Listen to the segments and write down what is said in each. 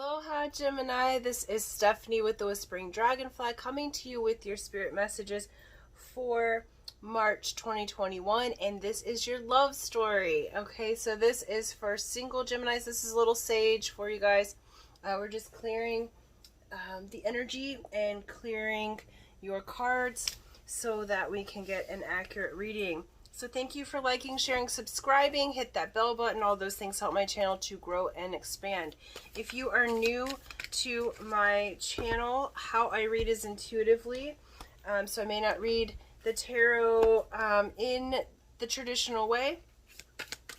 Aloha Gemini, this is Stephanie with the Whispering Dragonfly coming to you with your spirit messages for March 2021, and this is your love story. Okay, so this is for single Geminis. This is a little sage for you guys. We're just clearing the energy and clearing your cards so that we can get an accurate reading. So thank you for liking, sharing, subscribing. Hit that bell button. All those things help my channel to grow and expand. If you are new to my channel, how I read is intuitively. So I may not read the tarot in the traditional way.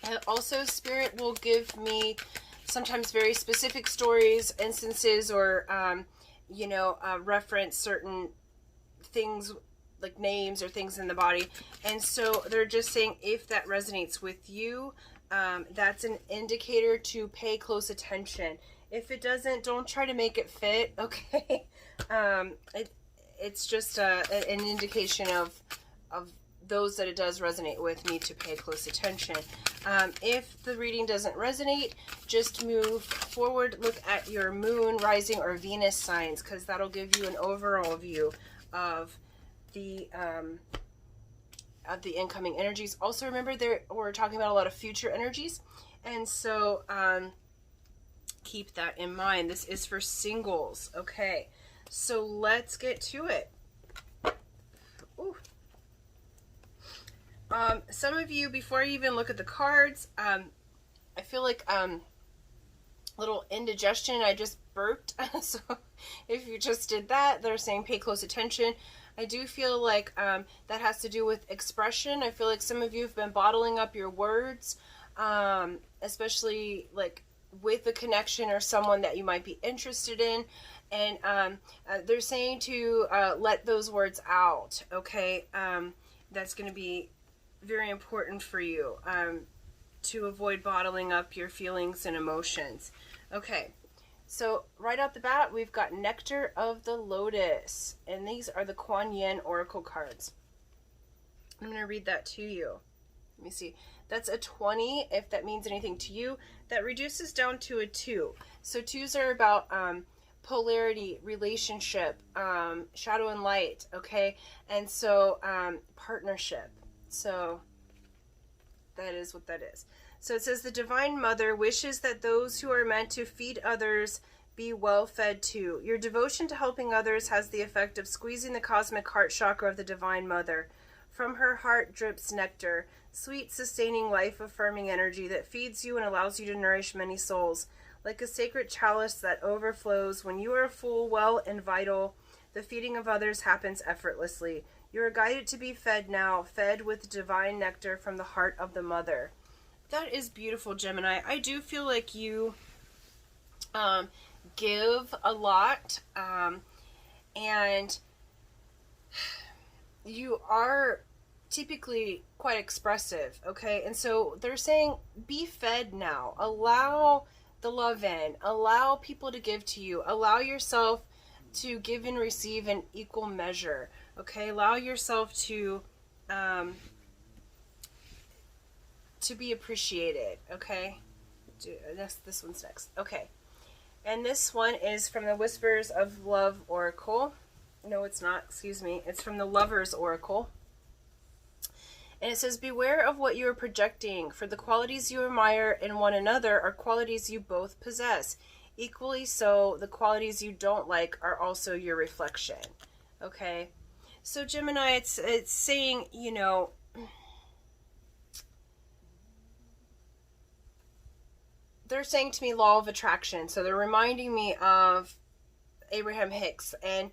And also, Spirit will give me sometimes very specific stories, instances, or, reference certain things like names or things in the body, and so they're just saying if that resonates with you, that's an indicator to pay close attention. If it doesn't, don't try to make it fit, okay? It's just an indication of those that it does resonate with need to pay close attention. If the reading doesn't resonate, just move forward, look at your moon, rising, or Venus signs, because that'll give you an overall view of the incoming energies. Also remember, we're talking about a lot of future energies, and so keep that in mind. This is for singles. Okay, so let's get to it. Ooh. Some of you, before you even look at the cards, I feel like little indigestion. I just burped. So if you just did that, they're saying pay close attention. I do feel like that has to do with expression. I feel like some of you have been bottling up your words, especially like with a connection or someone that you might be interested in. And they're saying to let those words out, okay? That's going to be very important for you to avoid bottling up your feelings and emotions. Okay. So right out the bat, we've got Nectar of the Lotus, and these are the Kuan Yin Oracle cards. I'm going to read that to you. Let me see. That's a 20, if that means anything to you. That reduces down to a 2. So 2s are about polarity, relationship, shadow and light, okay? And so partnership. So that is what that is. So it says, the Divine Mother wishes that those who are meant to feed others be well fed too. Your devotion to helping others has the effect of squeezing the cosmic heart chakra of the Divine Mother. From her heart drips nectar, sweet, sustaining, life-affirming energy that feeds you and allows you to nourish many souls. Like a sacred chalice that overflows, when you are full, well, and vital, the feeding of others happens effortlessly. You are guided to be fed now, fed with divine nectar from the heart of the Mother. That is beautiful, Gemini. I do feel like you give a lot, and you are typically quite expressive, okay? And so they're saying be fed now. Allow the love in. Allow people to give to you. Allow yourself to give and receive in equal measure, okay? Allow yourself to be appreciated, okay? This one's next. Okay. And this one is from the Whispers of Love Oracle. No, it's not. Excuse me. It's from the Lovers Oracle. And it says, beware of what you are projecting, for the qualities you admire in one another are qualities you both possess. Equally so, the qualities you don't like are also your reflection. Okay? So Gemini, it's saying, you know, they're saying to me law of attraction. So they're reminding me of Abraham Hicks and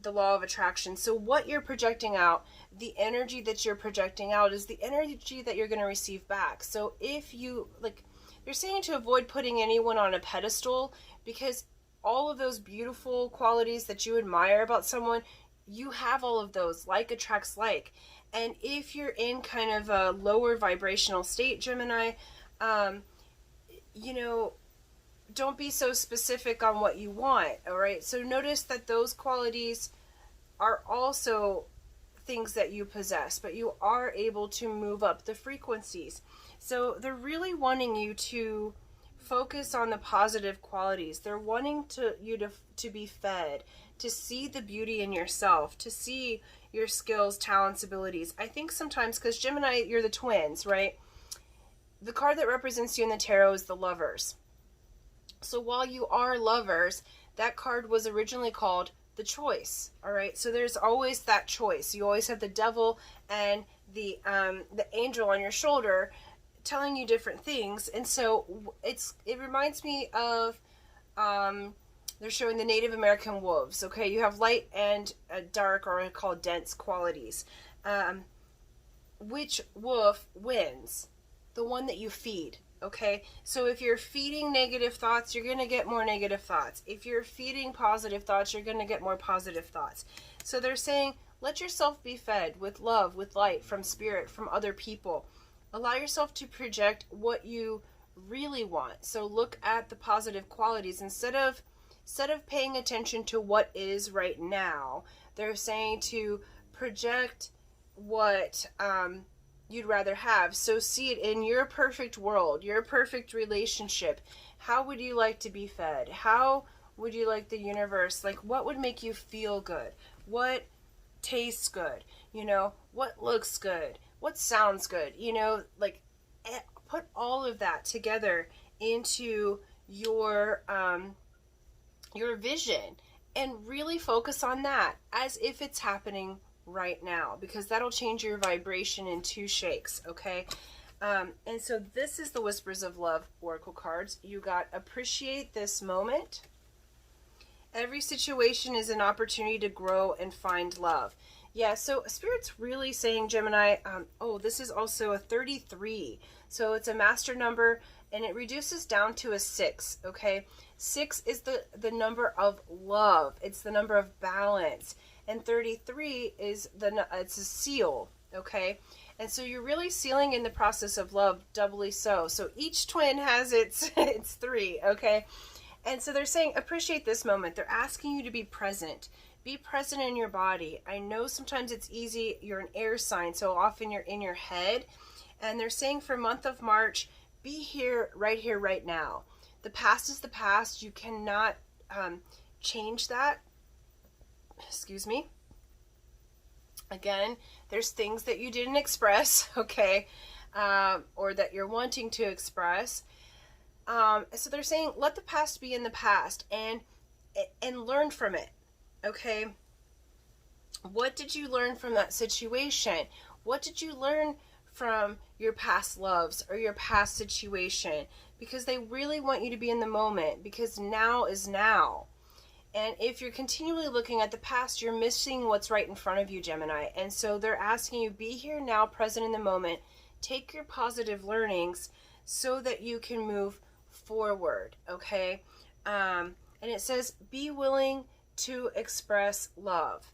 the law of attraction. So what you're projecting out, the energy that you're projecting out is the energy that you're going to receive back. So if you, like, they're saying to avoid putting anyone on a pedestal, because all of those beautiful qualities that you admire about someone, you have all of those. Like attracts like. And if you're in kind of a lower vibrational state, Gemini, you know, don't be so specific on what you want, all right? So notice that those qualities are also things that you possess, but you are able to move up the frequencies. So they're really wanting you to focus on the positive qualities. They're wanting you to be fed, to see the beauty in yourself, to see your skills, talents, abilities. I think sometimes, because Gemini, you're the twins, right? The card that represents you in the tarot is the Lovers. So while you are lovers, that card was originally called the Choice. All right, so there's always that choice. You always have the devil and the angel on your shoulder telling you different things. And so it reminds me of they're showing the Native American wolves. Okay, you have light and dark, or called dense qualities. Which wolf wins? The one that you feed. Okay, so if you're feeding negative thoughts, you're going to get more negative thoughts. If you're feeding positive thoughts, you're going to get more positive thoughts. So they're saying, let yourself be fed with love, with light, from spirit, from other people. Allow yourself to project what you really want. So look at the positive qualities. Instead of paying attention to what is right now, they're saying to project what you'd rather have. So see it in your perfect world, your perfect relationship. How would you like to be fed? How would you like the universe? Like, what would make you feel good? What tastes good? You know, what looks good? What sounds good? You know, like, put all of that together into your vision, and really focus on that as if it's happening right now, because that'll change your vibration in 2 shakes. Okay, and so this is the Whispers of Love Oracle cards. You got appreciate this moment. Every situation is an opportunity to grow and find love. Yeah, so Spirit's really saying, Gemini, oh, this is also a 33. So it's a master number, and it reduces down to a 6, okay? 6 is the number of love. It's the number of balance. And 33 is it's a seal, okay? And so you're really sealing in the process of love, doubly so. So each twin has its 3, okay? And so they're saying, appreciate this moment. They're asking you to be present. Be present in your body. I know sometimes it's easy. You're an air sign, so often you're in your head. And they're saying for month of March, be here, right now. The past is the past. You cannot change that. Excuse me. Again, there's things that you didn't express, okay, or that you're wanting to express. So they're saying, let the past be in the past, and learn from it. Okay, what did you learn from that situation? What did you learn from your past loves or your past situation? Because they really want you to be in the moment, because now is now. And if you're continually looking at the past, you're missing what's right in front of you, Gemini. And so they're asking you, be here now, present in the moment. Take your positive learnings so that you can move forward, okay? And it says, be willing to express love.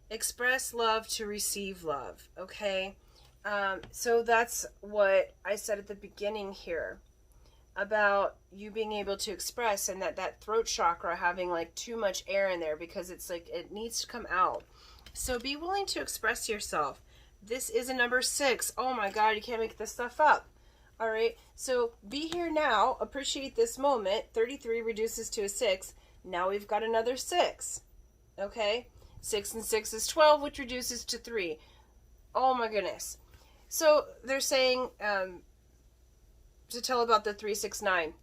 Express love to receive love, okay? So that's what I said at the beginning here about you being able to express, and that throat chakra having like too much air in there, because it's like it needs to come out. So be willing to express yourself. This is a number 6. Oh my God, you can't make this stuff up. All right, so be here now, appreciate this moment. 33 reduces to a 6. Now we've got another 6, okay? 6 and 6 is 12, which reduces to 3. Oh my goodness. So they're saying to tell about the 369.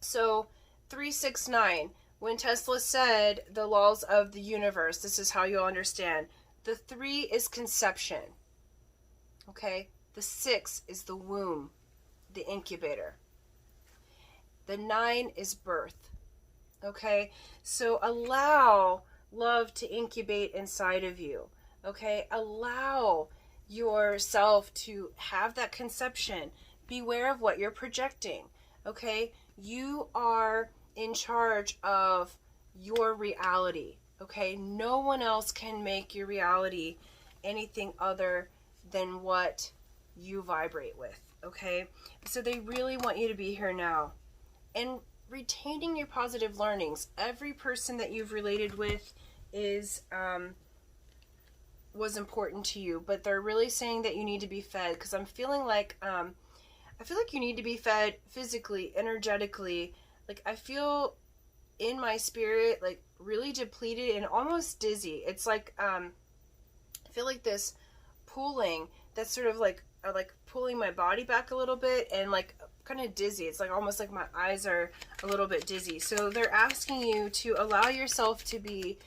So 369, when Tesla said the laws of the universe, this is how you'll understand. The 3 is conception, okay? The 6 is the womb, the incubator. The 9 is birth. Okay, so allow love to incubate inside of you. Okay, allow yourself to have that conception. Beware of what you're projecting. Okay, you are in charge of your reality. Okay, no one else can make your reality anything other than what you vibrate with. Okay, so they really want you to be here now. And retaining your positive learnings. Every person that you've related with was important to you, but they're really saying that you need to be fed, because I'm feeling like I feel like you need to be fed physically, energetically. Like, I feel in my spirit, like, really depleted and almost dizzy. It's like, I feel like this pulling that's sort of like pulling my body back a little bit, and like kind of dizzy. It's like almost like my eyes are a little bit dizzy. So they're asking you to allow yourself to be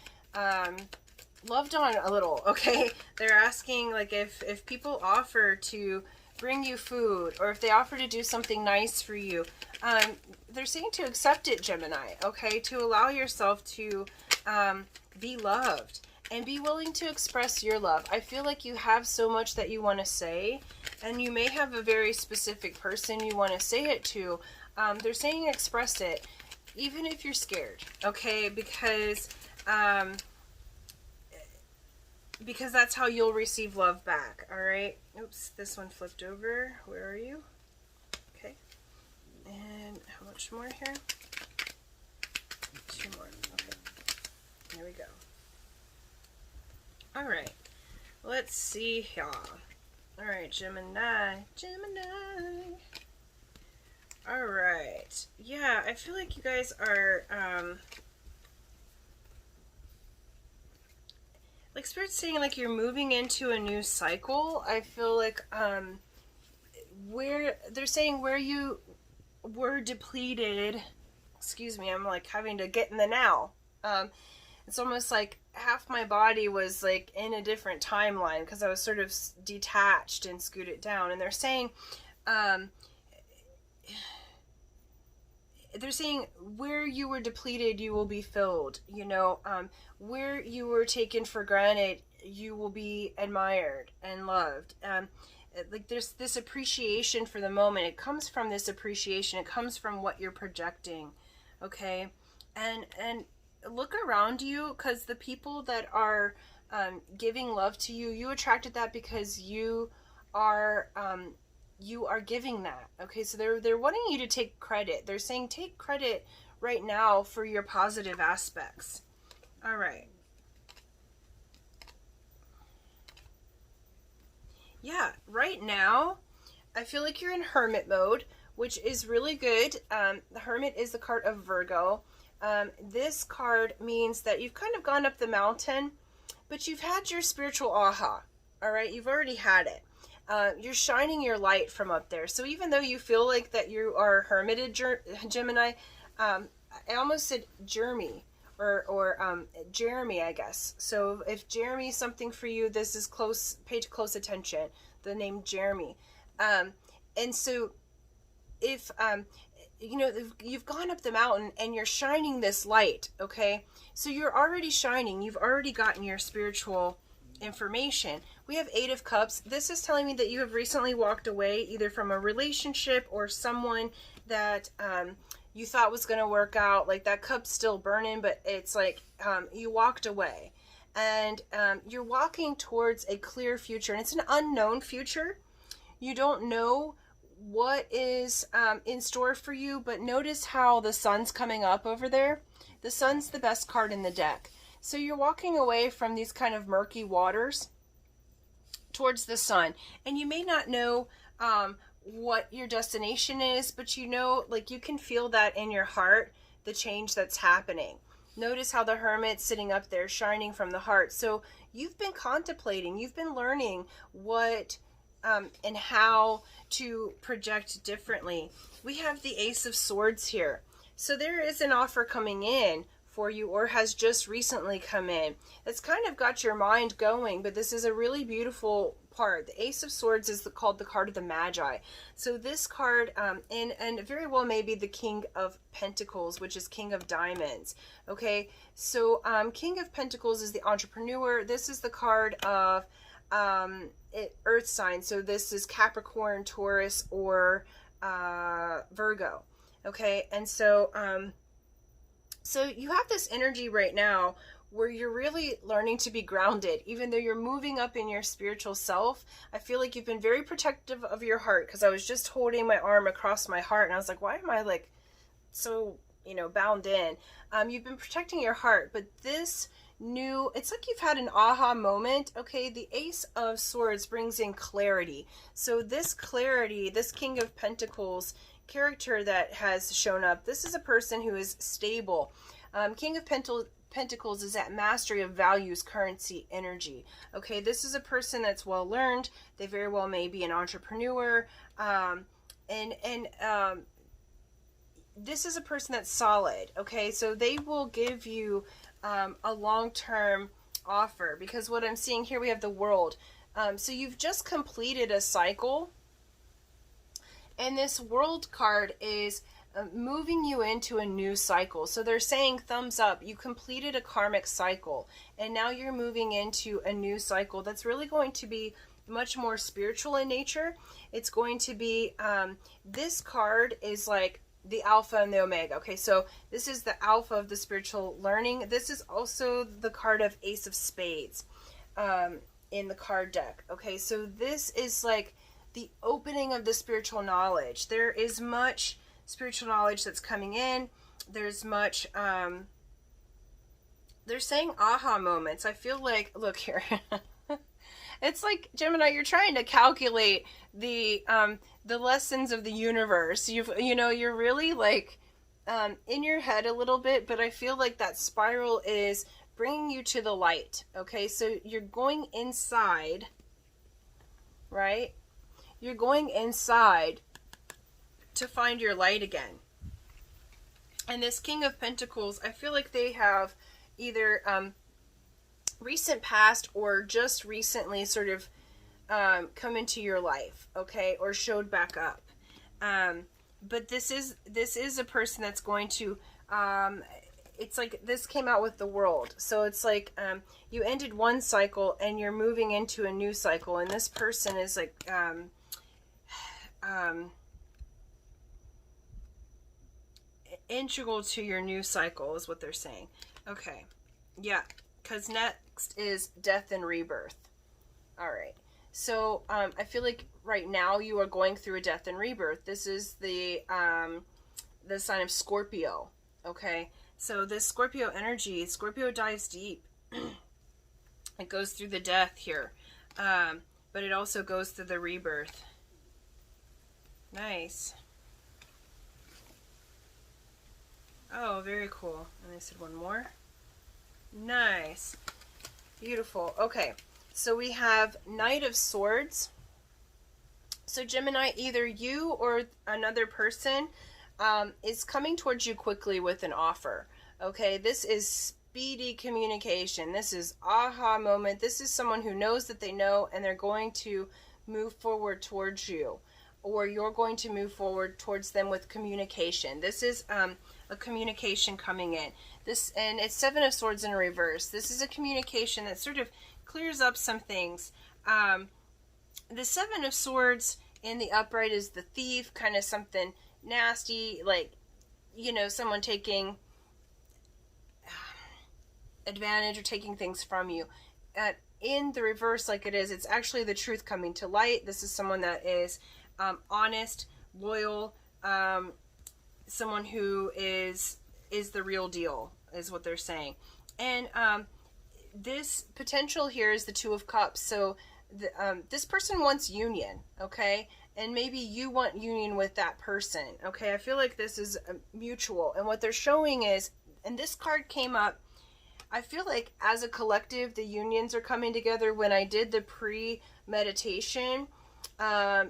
loved on a little, okay? They're asking, like, if people offer to bring you food, or if they offer to do something nice for you, they're saying to accept it, Gemini, okay? To allow yourself to be loved and be willing to express your love. I feel like you have so much that you want to say, and you may have a very specific person you want to say it to. They're saying express it, even if you're scared, okay? Because that's how you'll receive love back, all right? Oops, this one flipped over. Where are you? Okay. And how much more here? 2 more. Okay. There we go. All right. Let's see here. All right, Gemini. All right. Yeah, I feel like you guys are, like, Spirit's saying, like, you're moving into a new cycle. I feel like, where they're saying where you were depleted, excuse me, I'm like having to get in the now. It's almost like half my body was like in a different timeline because I was sort of detached and scooted down. And they're saying where you were depleted, you will be filled. You know, where you were taken for granted, you will be admired and loved. Like, there's this appreciation for the moment. It comes from this appreciation. It comes from what you're projecting, okay? And look around you, because the people that are giving love to you, you attracted that because you are giving that, okay? So they're wanting you to take credit. They're saying take credit right now for your positive aspects. All right. Yeah, right now, I feel like you're in hermit mode, which is really good. The hermit is the card of Virgo. This card means that you've kind of gone up the mountain, but you've had your spiritual aha, all right? You've already had it. You're shining your light from up there. So even though you feel like that you are hermited, Gemini, I almost said Jeremy, or Jeremy, I guess. So if Jeremy is something for you, this is close, pay close attention, the name Jeremy. And so if, you know, you've gone up the mountain and you're shining this light, okay? So you're already shining. You've already gotten your spiritual information. We have 8 of Cups. This is telling me that you have recently walked away either from a relationship or someone that you thought was going to work out. Like, that cup's still burning, but it's like you walked away. And you're walking towards a clear future. And it's an unknown future. You don't know what is in store for you, but notice how the sun's coming up over there. The sun's the best card in the deck. So you're walking away from these kind of murky waters towards the sun, and you may not know what your destination is, but you know, like, you can feel that in your heart, the change that's happening. Notice how the hermit's sitting up there shining from the heart. So you've been contemplating, you've been learning what and how to project differently. We have the Ace of Swords here. So there is an offer coming in for you, or has just recently come in. It's kind of got your mind going, but this is a really beautiful part. The Ace of Swords is called the card of the Magi. So this card, and very well maybe the King of Pentacles, which is King of Diamonds. Okay, so King of Pentacles is the entrepreneur. This is the card of earth sign. So this is Capricorn, Taurus, or Virgo. Okay, and so so you have this energy right now where you're really learning to be grounded, even though you're moving up in your spiritual self. I feel like you've been very protective of your heart, because I was just holding my arm across my heart and I was like, why am I like so, you know, bound in? You've been protecting your heart, but this new, it's like you've had an aha moment. Okay, the Ace of Swords brings in clarity. So this clarity, this King of Pentacles character that has shown up, this is a person who is stable. King of Pentacles is that mastery of values, currency, energy. Okay, this is a person that's well learned. They very well may be an entrepreneur. This is a person that's solid. Okay, so they will give you a long-term offer, because what I'm seeing here, we have the World. So you've just completed a cycle, and this World card is moving you into a new cycle. So they're saying thumbs up, you completed a karmic cycle, and now you're moving into a new cycle that's really going to be much more spiritual in nature. It's going to be, this card is like the Alpha and the Omega. Okay, so this is the Alpha of the spiritual learning. This is also the card of Ace of Spades in the card deck. Okay, so this is like the opening of the spiritual knowledge. There is much spiritual knowledge that's coming in. There's much, they're saying aha moments. I feel like, look here. It's like, Gemini, you're trying to calculate the lessons of the universe. You're really like in your head a little bit, but I feel like that spiral is bringing you to the light. Okay, so you're going inside, right? You're going inside to find your light again. And this King of Pentacles, I feel like they have either recent past or just recently sort of come into your life, okay, or showed back up. But this is a person that's going to, it's like this came out with the World. So it's like you ended one cycle and you're moving into a new cycle, and this person is like integral to your new cycle is what they're saying. Okay, yeah, because next is death and rebirth. All right, so I feel like right now you are going through a death and rebirth. This is the sign of Scorpio. Okay, so this Scorpio energy, Scorpio dives deep. It goes through the death here, but it also goes through the rebirth. Nice. Oh, very cool. And I said one more. Nice. Beautiful. Okay, so we have Knight of Swords. So Gemini, either you or another person is coming towards you quickly with an offer. Okay, this is speedy communication. This is aha moment. This is someone who knows that they know, and they're going to move forward towards you, or you're going to move forward towards them with communication. This is a communication coming in. This, and it's Seven of Swords in reverse. This is a communication that sort of clears up some things. The Seven of Swords in the upright is the thief, kind of something nasty, like, you know, someone taking advantage or taking things from you. In the reverse, like it is, it's actually the truth coming to light. This is someone that is honest, loyal, someone who is the real deal, is what they're saying. And this potential here is the Two of Cups. So this person wants union, okay? And maybe you want union with that person, okay? I feel like this is mutual. And what they're showing is, and this card came up, I feel like as a collective, the unions are coming together. When I did the pre-meditation,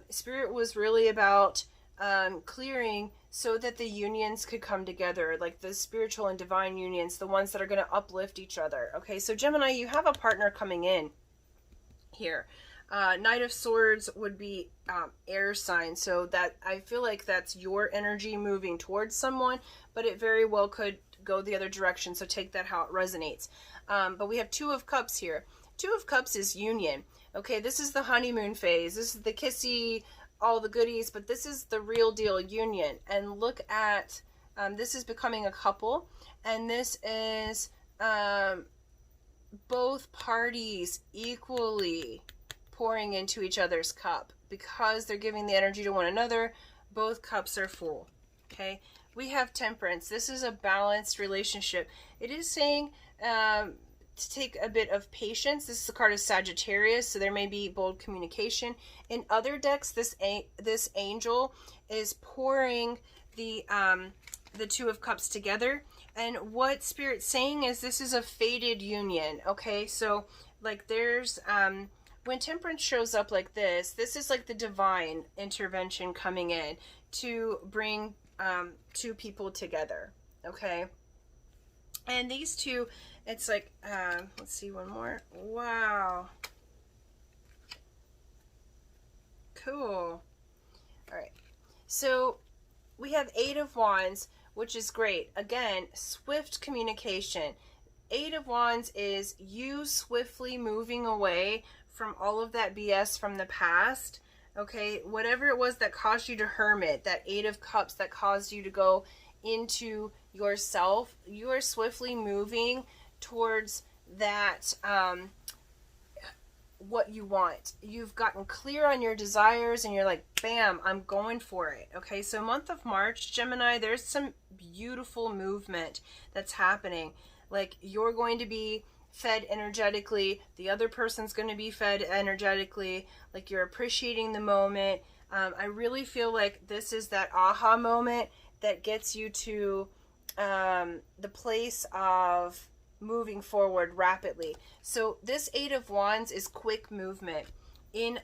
Spirit was really about clearing so that the unions could come together, like the spiritual and divine unions, the ones that are going to uplift each other. Okay, so Gemini, you have a partner coming in here. Knight of Swords would be air sign, so that I feel like that's your energy moving towards someone, but it very well could go the other direction, so take that how it resonates. But we have Two of Cups here. Two of Cups is union. Okay, this is the honeymoon phase. This is the kissy, all the goodies, but this is the real deal union. And look at, this is becoming a couple, and this is both parties equally pouring into each other's cup because they're giving the energy to one another. Both cups are full. Okay, we have Temperance. This is a balanced relationship. It is saying to take a bit of patience. This is the card of Sagittarius, so there may be bold communication. In other decks, this angel is pouring the Two of Cups together, and what Spirit's saying is this is a fated union. Okay, so like there's when Temperance shows up like this is like the divine intervention coming in to bring two people together. Okay, and these two, it's like let's see, one more. Wow, cool. All right, so we have Eight of Wands, which is great. Again, swift communication. Eight of Wands is you swiftly moving away from all of that BS from the past. Okay, whatever it was that caused you to hermit, that Eight of Cups that caused you to go into yourself, you are swiftly moving towards that, what you want. You've gotten clear on your desires and you're like, bam, I'm going for it. Okay, so month of March, Gemini, there's some beautiful movement that's happening. Like you're going to be fed energetically, the other person's going to be fed energetically, like you're appreciating the moment. I really feel like this is that aha moment that gets you to the place of moving forward rapidly. So this Eight of Wands is quick movement. In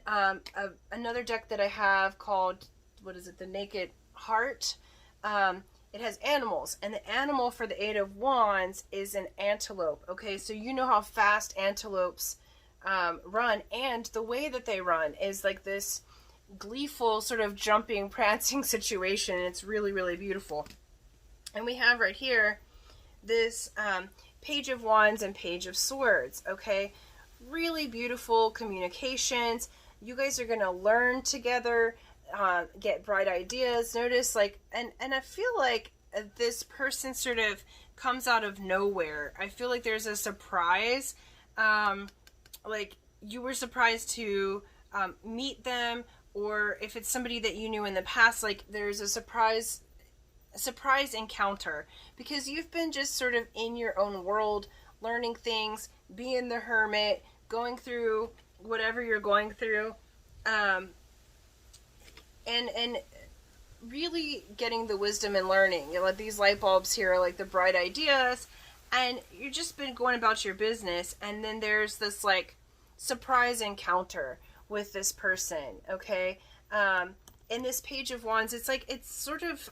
another deck that I have called, what is it, the Naked Heart, it has animals, and the animal for the Eight of Wands is an antelope. Okay, so you know how fast antelopes run, and the way that they run is like this gleeful sort of jumping, prancing situation. It's really, really beautiful. And we have right here this Page of Wands and Page of Swords. Okay, really beautiful communications. You guys are going to learn together, get bright ideas. Notice, like, and I feel like this person sort of comes out of nowhere. I feel like there's a surprise, like you were surprised to meet them, or if it's somebody that you knew in the past, like there's a surprise encounter, because you've been just sort of in your own world, learning things, being the hermit, going through whatever you're going through, and really getting the wisdom and learning. You know, like these light bulbs here are like the bright ideas, and you've just been going about your business, and then there's this like surprise encounter with this person. Okay, in this Page of Wands, it's like, it's sort of,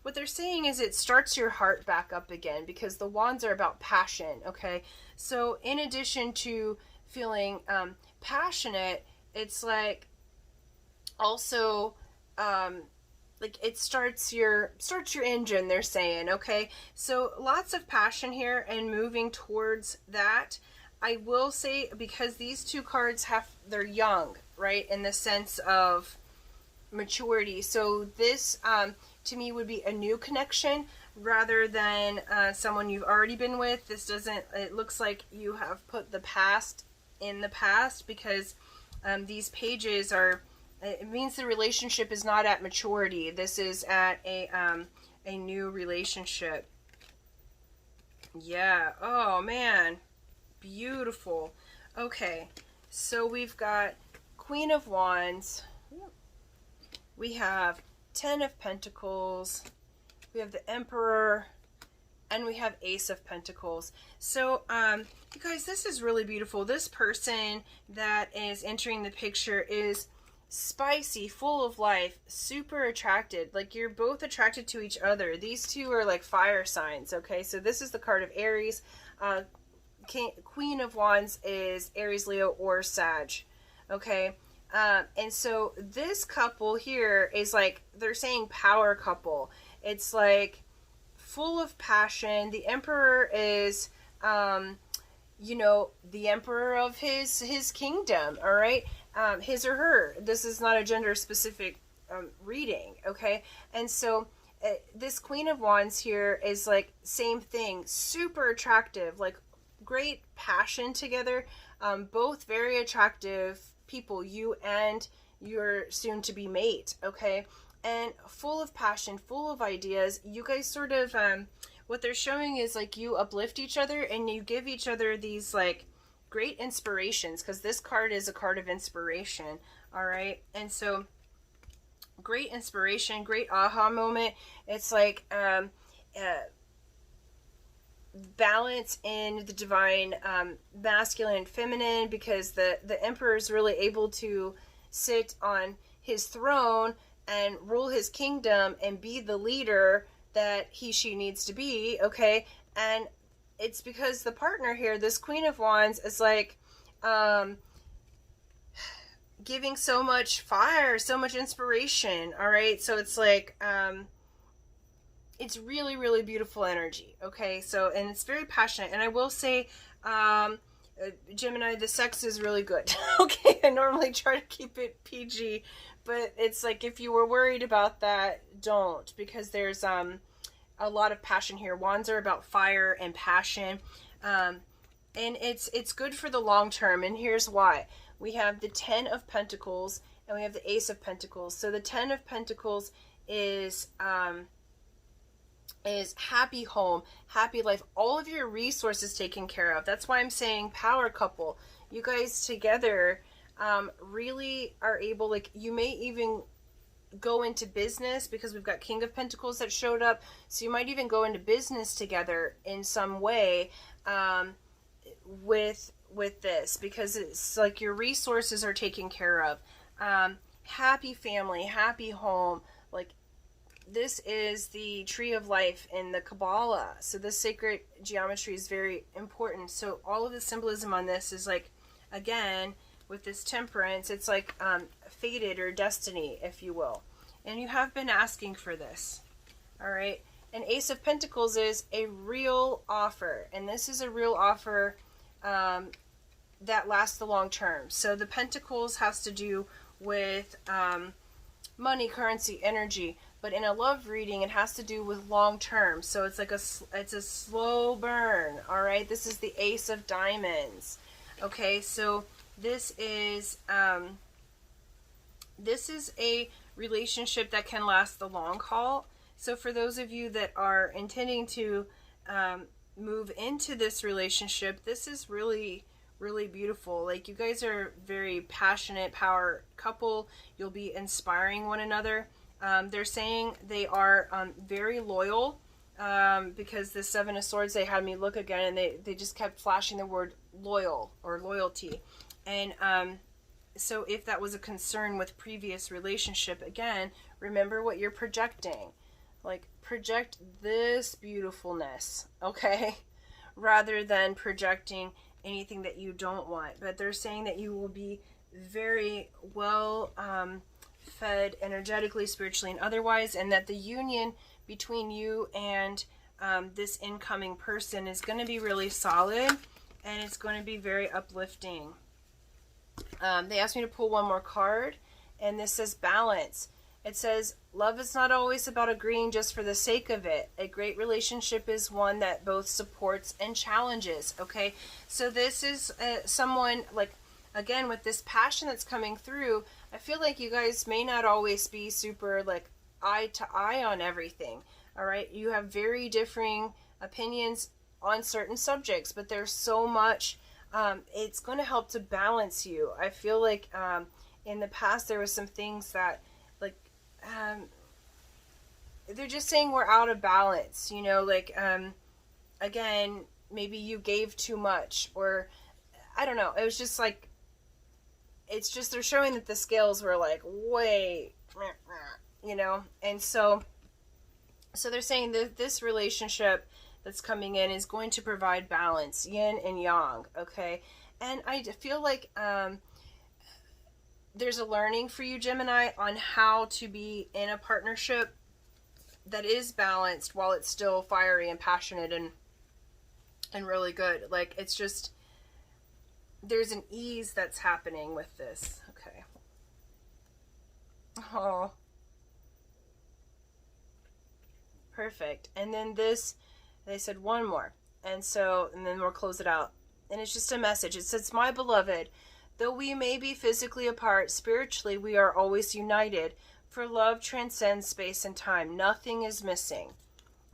what they're saying is it starts your heart back up again, because the wands are about passion. Okay, so in addition to feeling passionate, it's like also like it starts your engine, they're saying. Okay, so lots of passion here and moving towards that. I will say, because these two cards they're young, right, in the sense of maturity. So this to me would be a new connection rather than someone you've already been with. This doesn't, it looks like you have put the past in the past, because these pages are, it means the relationship is not at maturity. This is at a new relationship. Yeah, oh man, beautiful. Okay, so we've got Queen of Wands, we have Ten of Pentacles, we have the Emperor, and we have Ace of Pentacles. So, you guys, this is really beautiful. This person that is entering the picture is spicy, full of life, super attracted. Like, you're both attracted to each other. These two are like fire signs, okay? So this is the card of Aries. Queen of Wands is Aries, Leo, or Sag, okay? And so this couple here is like, they're saying power couple. It's like full of passion. The Emperor is, you know, the emperor of his kingdom, all right? His or her. This is not a gender specific reading, okay? And so this Queen of Wands here is like same thing, super attractive, like great passion together, both very attractive people, you and your soon-to-be mate, okay? And full of passion, full of ideas. You guys sort of, what they're showing is like you uplift each other and you give each other these like great inspirations, because this card is a card of inspiration. All right. And so great inspiration, great aha moment. It's like balance in the divine masculine and feminine, because the emperor is really able to sit on his throne and rule his kingdom and be the leader that she needs to be. Okay. And it's because the partner here, this Queen of Wands, is like giving so much fire, so much inspiration. All right. So it's like it's really, really beautiful energy. Okay. So, and it's very passionate. And I will say, Gemini, the sex is really good. Okay. I normally try to keep it PG, but it's like, if you were worried about that, don't, because there's a lot of passion here. Wands are about fire and passion. And it's good for the long term. And here's why. We have the 10 of Pentacles and we have the Ace of Pentacles. So the 10 of Pentacles is happy home, happy life, all of your resources taken care of. That's why I'm saying power couple. You guys together really are able, like, you may even go into business, because we've got King of Pentacles that showed up. So you might even go into business together in some way with this, because it's like your resources are taken care of. Happy family, happy home. Like, this is the tree of life in the Kabbalah. So this sacred geometry is very important. So all of the symbolism on this is like, again, with this Temperance, it's like fated or destiny, if you will. And you have been asking for this. All right. And Ace of Pentacles is a real offer. And this is a real offer that lasts the long term. So the Pentacles has to do with money, currency, energy. But in a love reading, it has to do with long term. So it's like it's a slow burn. All right. This is the Ace of Diamonds. Okay. So this is a relationship that can last the long haul. So for those of you that are intending to move into this relationship, this is really, really beautiful. Like, you guys are very passionate power couple. You'll be inspiring one another. They're saying they are very loyal, because the Seven of Swords, they had me look again, and they just kept flashing the word loyal or loyalty. And so if that was a concern with previous relationship, again, remember what you're projecting. Like, project this beautifulned, okay? Rather than projecting anything that you don't want. But they're saying that you will be very well fed energetically, spiritually, and otherwise, and that the union between you and this incoming person is going to be really solid, and it's going to be very uplifting. They asked me to pull one more card, and this says balance. It says, love is not always about agreeing just for the sake of it. A great relationship is one that both supports and challenges. Okay, so this is someone, like, again, with this passion that's coming through, I feel like you guys may not always be super, like, eye to eye on everything. All right, you have very differing opinions on certain subjects, but there's so much. It's going to help to balance you. I feel like in the past there was some things that, like, they're just saying we're out of balance, you know, like, again, maybe you gave too much, or I don't know. It was just like, it's just, they're showing that the scales were like, way, you know, and so they're saying that this relationship that's coming in is going to provide balance, yin and yang, okay? And I feel like there's a learning for you, Gemini, on how to be in a partnership that is balanced while it's still fiery and passionate and really good. Like, it's just, there's an ease that's happening with this. Okay. Oh. Perfect. And then this, they said one more. And then we'll close it out. And it's just a message. It says, my beloved, though we may be physically apart, spiritually we are always united. For love transcends space and time. Nothing is missing.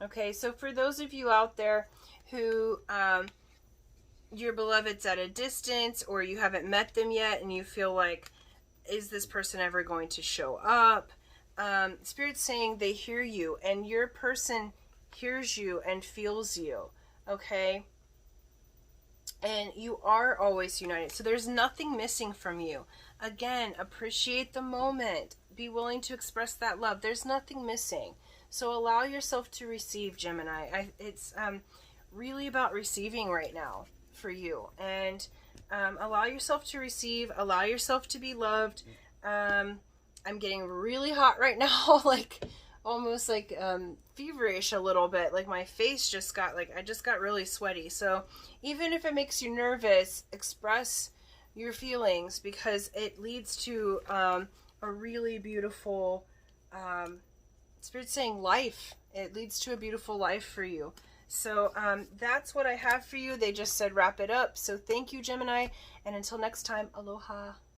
Okay, so for those of you out there who your beloved's at a distance, or you haven't met them yet and you feel like, is this person ever going to show up? Spirit's saying they hear you, and your person hears you and feels you, okay? And you are always united. So there's nothing missing from you. Again, appreciate the moment. Be willing to express that love. There's nothing missing. So allow yourself to receive, Gemini. It's really about receiving right now for you. And allow yourself to receive. Allow yourself to be loved. I'm getting really hot right now, like almost like feverish a little bit. Like my face just got I just got really sweaty. So even if it makes you nervous, express your feelings, because it leads to a really beautiful, Spirit's saying life. It leads to a beautiful life for you. So that's what I have for you. They just said wrap it up. So thank you, Gemini. And until next time, aloha.